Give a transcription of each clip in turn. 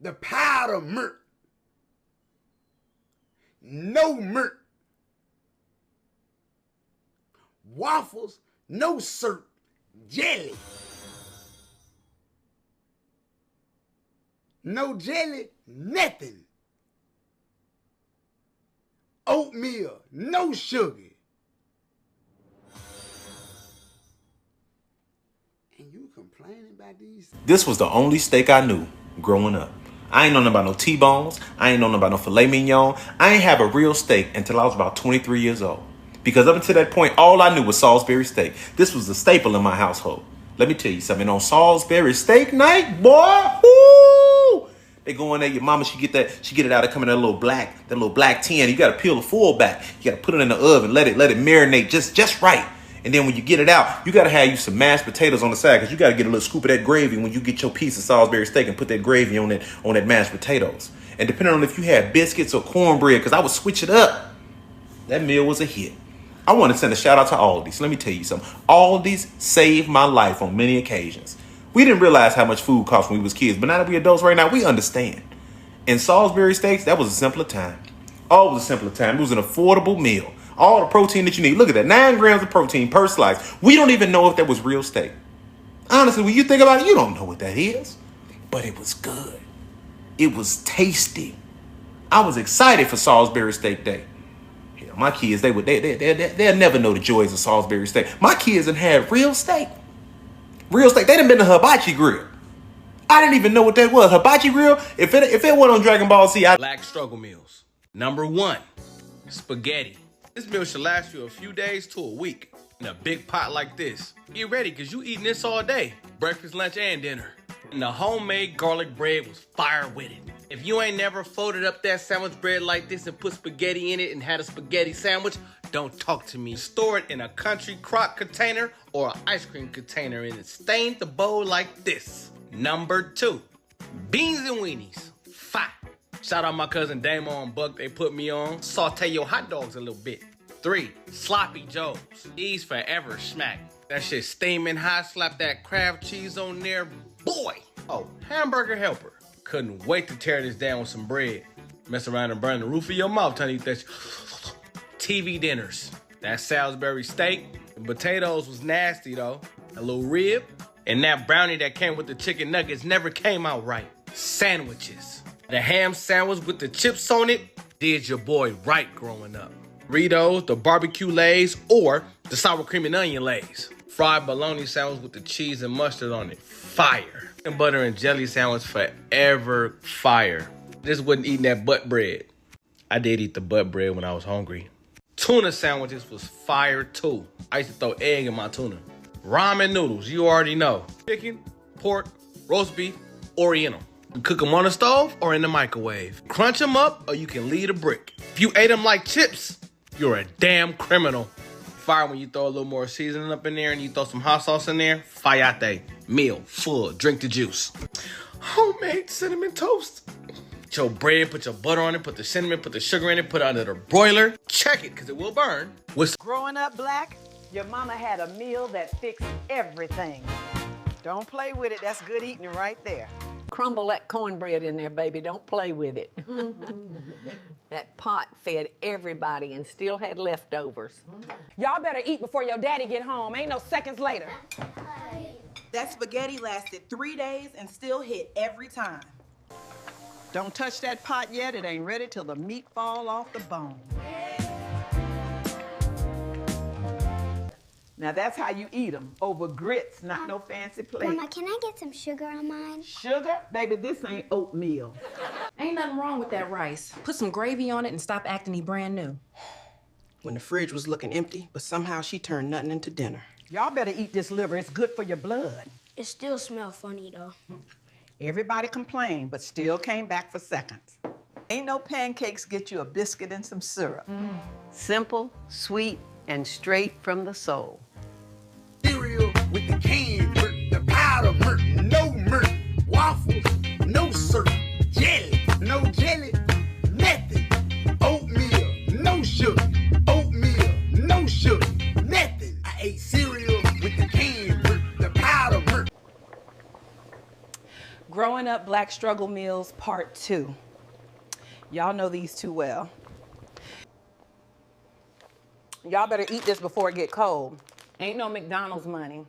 the powder murk. No murk. Waffles, no syrup. Jelly. No jelly, nothing. Oatmeal, no sugar. And you complaining about these? This was the only steak I knew growing up. I ain't know nothing about no T-bones. I ain't know nothing about no filet mignon. I ain't have a real steak until I was about 23 years old. Because up until that point, all I knew was Salisbury steak. This was a staple in my household. Let me tell you something. On Salisbury steak night, boy, whoo! They go in there, your mama, she get it out, it come in that little black tin. You gotta peel the foil back. You gotta put it in the oven, let it marinate just right. And then when you get it out, you gotta have you some mashed potatoes on the side, because you gotta get a little scoop of that gravy when you get your piece of Salisbury steak and put that gravy on that mashed potatoes. And depending on if you had biscuits or cornbread, because I would switch it up, that meal was a hit. I want to send a shout out to Aldi's. Let me tell you something. Aldi's saved my life on many occasions. We didn't realize how much food cost when we was kids, but now that we adults right now, we understand. And Salisbury steaks, that was a simpler time. Oh, it was a simpler time. It was an affordable meal. All the protein that you need. Look at that, 9 grams of protein per slice. We don't even know if that was real steak. Honestly, when you think about it, you don't know what that is. But it was good. It was tasty. I was excited for Salisbury steak day. Hell, my kids, they'll never know the joys of Salisbury steak. My kids have had real steak. Real steak. They done been to Hibachi Grill. I didn't even know what that was. Hibachi Grill, if it went on Dragon Ball Z, Black struggle meals. Number 1, spaghetti. This meal should last you a few days to a week in a big pot like this. Get ready, because you eating this all day. Breakfast, lunch, and dinner. And the homemade garlic bread was fire with it. If you ain't never folded up that sandwich bread like this and put spaghetti in it and had a spaghetti sandwich, don't talk to me. Store it in a country crock container or an ice cream container and stain the bowl like this. Number 2, beans and weenies. Fire. Shout out my cousin Damo and Buck, they put me on. Saute your hot dogs a little bit. 3, sloppy joes. These forever smack. That shit steaming hot, slap that Kraft cheese on there, boy. Oh, hamburger helper. Couldn't wait to tear this down with some bread. Mess around and burn the roof of your mouth trying to eat that TV dinners. That Salisbury steak and potatoes was nasty though. A little rib. And that brownie that came with the chicken nuggets never came out right. Sandwiches. The ham sandwich with the chips on it did your boy right growing up. Doritos, the barbecue lays, or the sour cream and onion lays. Fried bologna sandwich with the cheese and mustard on it. Fire. And butter and jelly sandwich forever fire. Just wasn't eating that butt bread. I did eat the butt bread when I was hungry. Tuna sandwiches was fire too. I used to throw egg in my tuna. Ramen noodles, you already know. Chicken, pork, roast beef, oriental. You cook them on the stove or in the microwave. Crunch them up or you can leave a brick. If you ate them like chips, you're a damn criminal. Fire when you throw a little more seasoning up in there and you throw some hot sauce in there. Fayate. Meal. Full. Drink the juice. Homemade cinnamon toast. Put your bread, put your butter on it, put the cinnamon, put the sugar in it, put it under the broiler. Check it, because it will burn. Growing up black, your mama had a meal that fixed everything. Don't play with it. That's good eating right there. Crumble that cornbread in there, baby. Don't play with it. That pot fed everybody and still had leftovers. Y'all better eat before your daddy get home. Ain't no seconds later. That spaghetti lasted 3 days and still hit every time. Don't touch that pot yet. It ain't ready till the meat fall off the bone. Now that's how you eat them, over grits, not no fancy plate. Mama, can I get some sugar on mine? Sugar? Baby, this ain't oatmeal. Ain't nothing wrong with that rice. Put some gravy on it and stop acting brand new. When the fridge was looking empty, but somehow she turned nothing into dinner. Y'all better eat this liver. It's good for your blood. It still smells funny, though. Everybody complained, but still came back for seconds. Ain't no pancakes get you a biscuit and some syrup. Simple, sweet, and straight from the soul. Cereal with the canned murk, the powder murk, no murk. Waffles, no syrup. Jelly, no jelly, nothing. Oatmeal, no sugar. Oatmeal, no sugar, nothing. I ate cereal with the canned murk, the powder murk. Growing Up Black Struggle Meals Part 2. Y'all know these too well. Y'all better eat this before it get cold. Ain't no McDonald's money.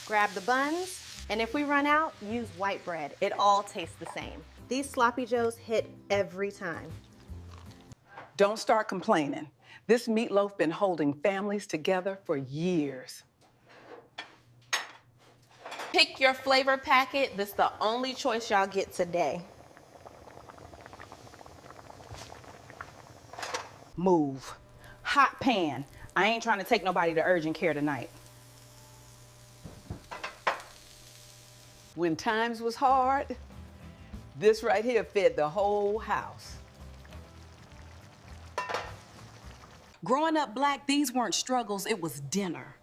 Grab the buns, and if we run out, use white bread. It all tastes the same. These sloppy joes hit every time. Don't start complaining. This meatloaf been holding families together for years. Pick your flavor packet. This is the only choice y'all get today. Move. Hot pan. I ain't trying to take nobody to urgent care tonight. When times was hard, this right here fed the whole house. Growing up black, these weren't struggles, it was dinner.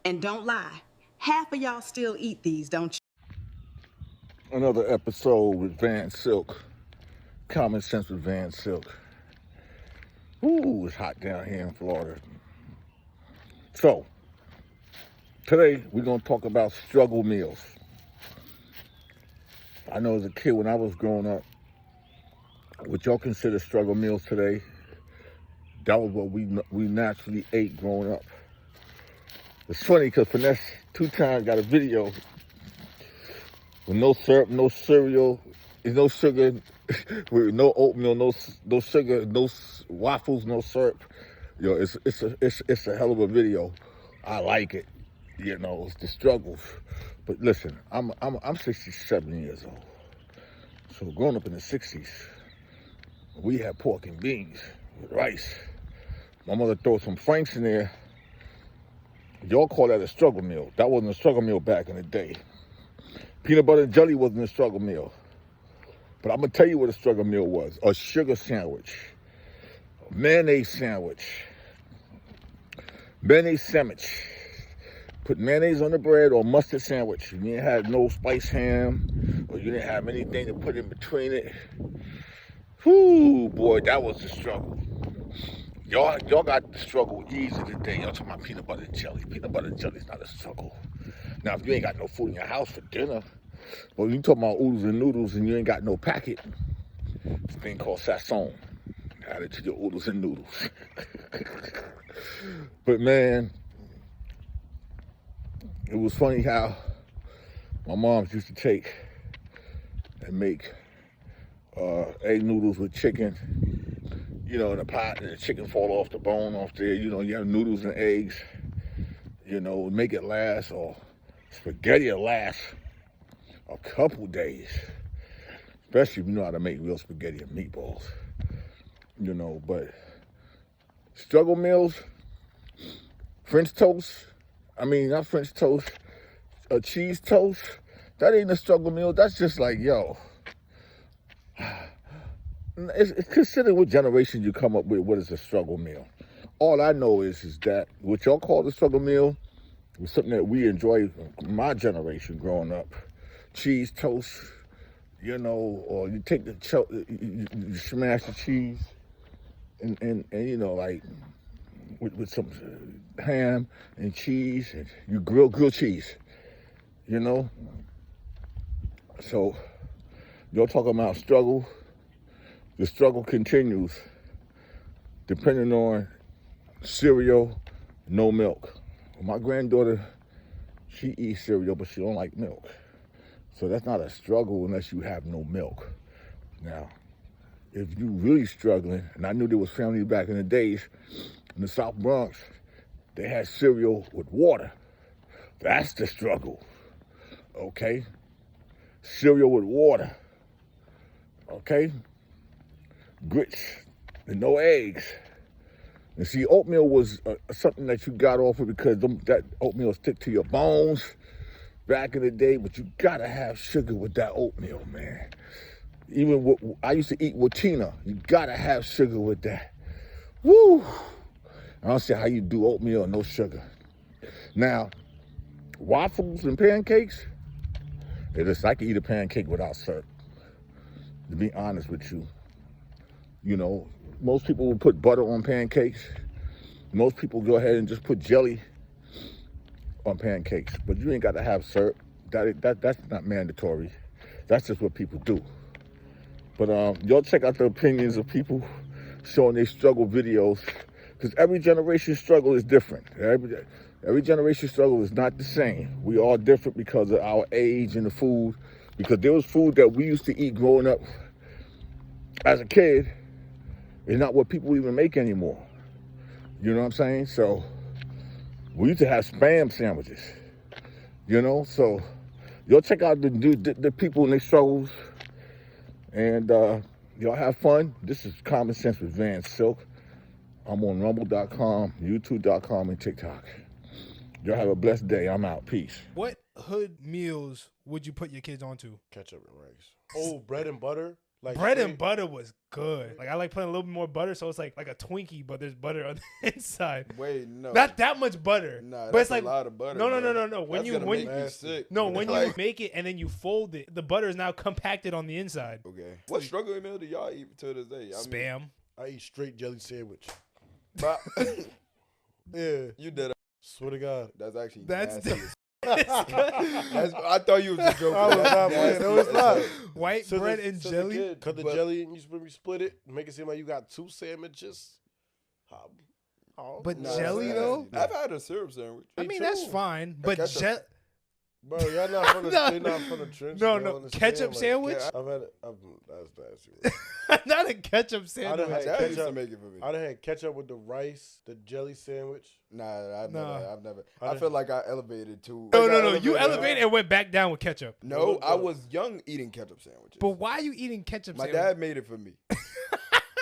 And don't lie, half of y'all still eat these, don't you? Another episode with Vansilk. Common Sense with Vansilk. Ooh, it's hot down here in Florida. So, today we're going to talk about struggle meals. I know as a kid when I was growing up, what y'all consider struggle meals today, that was what we naturally ate growing up. It's funny because Finesse 2 times got a video with no syrup, no cereal, no sugar, with no oatmeal, no sugar, no waffles, no syrup. Yo, it's a hell of a video. I like it. You know, it's the struggles. But listen, I'm 67 years old. So growing up in the 60s, we had pork and beans with rice. My mother threw some Franks in there. Y'all call that a struggle meal. That wasn't a struggle meal back in the day. Peanut butter and jelly wasn't a struggle meal. But I'm gonna tell you what a struggle meal was. A sugar sandwich, a mayonnaise sandwich, Put mayonnaise on the bread or mustard sandwich. You didn't have no spice ham, or you didn't have anything to put in between it. Whoo, boy, that was the struggle. Y'all got the struggle easy today. Y'all talking about peanut butter and jelly. Peanut butter and jelly is not a struggle. Now, if you ain't got no food in your house for dinner, well, you talking about oodles and noodles and you ain't got no packet, it's a thing called sazon. Add it to your oodles and noodles. But man, it was funny how my moms used to take and make egg noodles with chicken, you know, in a pot, and the chicken fall off the bone off there. You know, you have noodles and eggs, you know, make it last, or spaghetti will last a couple days, especially if you know how to make real spaghetti and meatballs, you know. But struggle meals, French toast, I mean, not French toast, a cheese toast, that ain't a struggle meal. That's just like, yo, it's considered what generation you come up with what is a struggle meal. All I know is that what y'all call the struggle meal was something that we enjoyed my generation growing up. Cheese toast, you know, or you take you smash the cheese and you know, like with some ham and cheese, and you grill cheese, you know. So y'all talking about struggle. The struggle continues depending on cereal, no milk. My granddaughter, she eats cereal, but she don't like milk. So that's not a struggle unless you have no milk. Now, if you really struggling, and I knew there was families back in the days in the South Bronx, they had cereal with water. That's the struggle, okay? Cereal with water, okay? Grits and no eggs. And see, oatmeal was something that you got off of because that oatmeal stick to your bones back in the day, but you gotta have sugar with that oatmeal, man. Even I used to eat Watina. You gotta have sugar with that. Woo! I don't see how you do oatmeal and no sugar. Now, waffles and pancakes, I can eat a pancake without syrup, to be honest with you. You know, most people will put butter on pancakes. Most people go ahead and just put jelly on pancakes, but you ain't got to have syrup. That's not mandatory. That's just what people do. But y'all check out the opinions of people showing their struggle videos, because every generation's struggle is different. Every generation's struggle is not the same. We all different because of our age and the food. Because there was food that we used to eat growing up as a kid, is not what people even make anymore. You know what I'm saying? So we used to have Spam sandwiches. You know, so y'all check out the people and their struggles, and y'all have fun. This is Common Sense with Vansilk. I'm on rumble.com, youtube.com, and TikTok. Y'all have a blessed day. I'm out. Peace. What hood meals would you put your kids onto? Ketchup and rice. Oh, bread and butter. Like bread and butter was good. Like I like putting a little bit more butter, so it's like a Twinkie, but there's butter on the inside. Wait, no, not that much butter. Nah, but it's like like a lot of butter. No. When you make it and then you fold it, the butter is now compacted on the inside. Okay. What struggle meal do y'all eat to this day? Spam. I eat straight jelly sandwich. Yeah, you did. Swear to God, that's actually that's. Nasty. I thought you was just joking. I was not playing. No, it's not. White bread and jelly. Cut the jelly and you split it. Make it seem like you got 2 sandwiches. But jelly though? I've had a syrup sandwich. I mean that's fine, but jelly. Bro, y'all not from the, they not from the trenches. No, ketchup sandwich? I've had it. That's nasty. Not a ketchup sandwich. I done had ketchup with the rice, the jelly sandwich. Nah, I've never. I feel like I elevated too. No. You elevated and went back down with ketchup. No, I was young eating ketchup sandwiches. But why are you eating ketchup My sandwich? dad made it for me.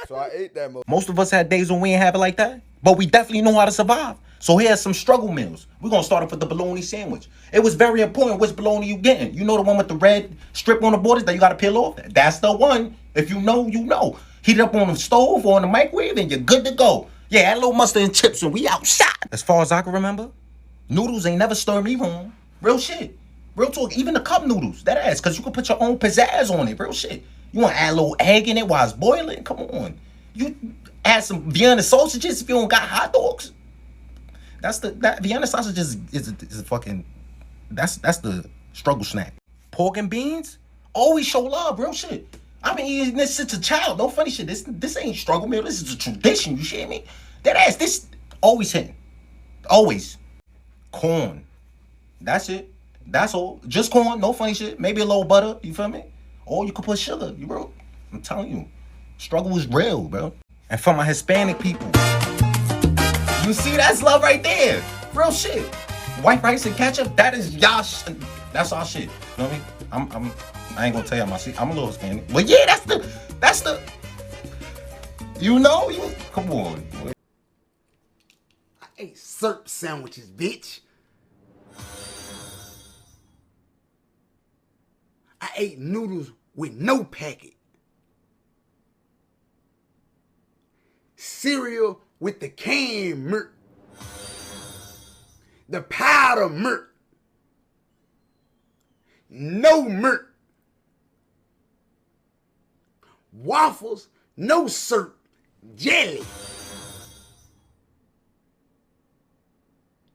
So I ate that. Most of us had days when we ain't have it like that, but we definitely know how to survive. So here's some struggle meals. We're going to start off with the bologna sandwich. It was very important which bologna you getting. You know the one with the red strip on the borders that you got to peel off? That's the one. If you know, you know. Heat it up on the stove or on the microwave and you're good to go. Yeah, add a little mustard and chips and we outside. As far as I can remember, noodles ain't never stirred me wrong. Real shit. Real talk. Even the cup noodles. That ass. Because you can put your own pizzazz on it. Real shit. You want to add a little egg in it while it's boiling? Come on. You add some Vienna sausages if you don't got hot dogs. That Vienna sausage is a fucking that's the struggle snack. Pork and beans always show love, real shit. I've been eating this since a child. No funny shit. This ain't struggle meal. This is a tradition. You shit me? That ass. This always hitting. Always. Corn. That's it. That's all. Just corn. No funny shit. Maybe a little butter. You feel me? Or you could put sugar. You bro. I'm telling you, struggle is real, bro. And for my Hispanic people. You see, that's love right there. Real shit. White rice and ketchup, that is y'all that's our shit. You know what I mean? I ain't gonna tell y'all my shit. I'm a little Hispanic. But yeah, that's the you know, come on. I ate syrup sandwiches, bitch. I ate noodles with no packet. Cereal with the canned milk, the powder milk, no milk, waffles, no syrup, jelly,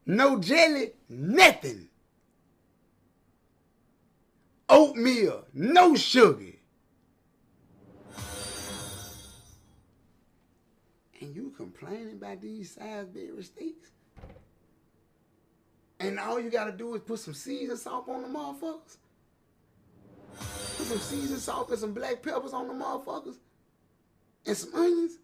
no jelly, nothing, oatmeal, no sugar. And you complaining about these Salisbury steaks? And all you gotta do is put some seasoned salt on the motherfuckers? Put some seasoned salt and some black peppers on the motherfuckers? And some onions?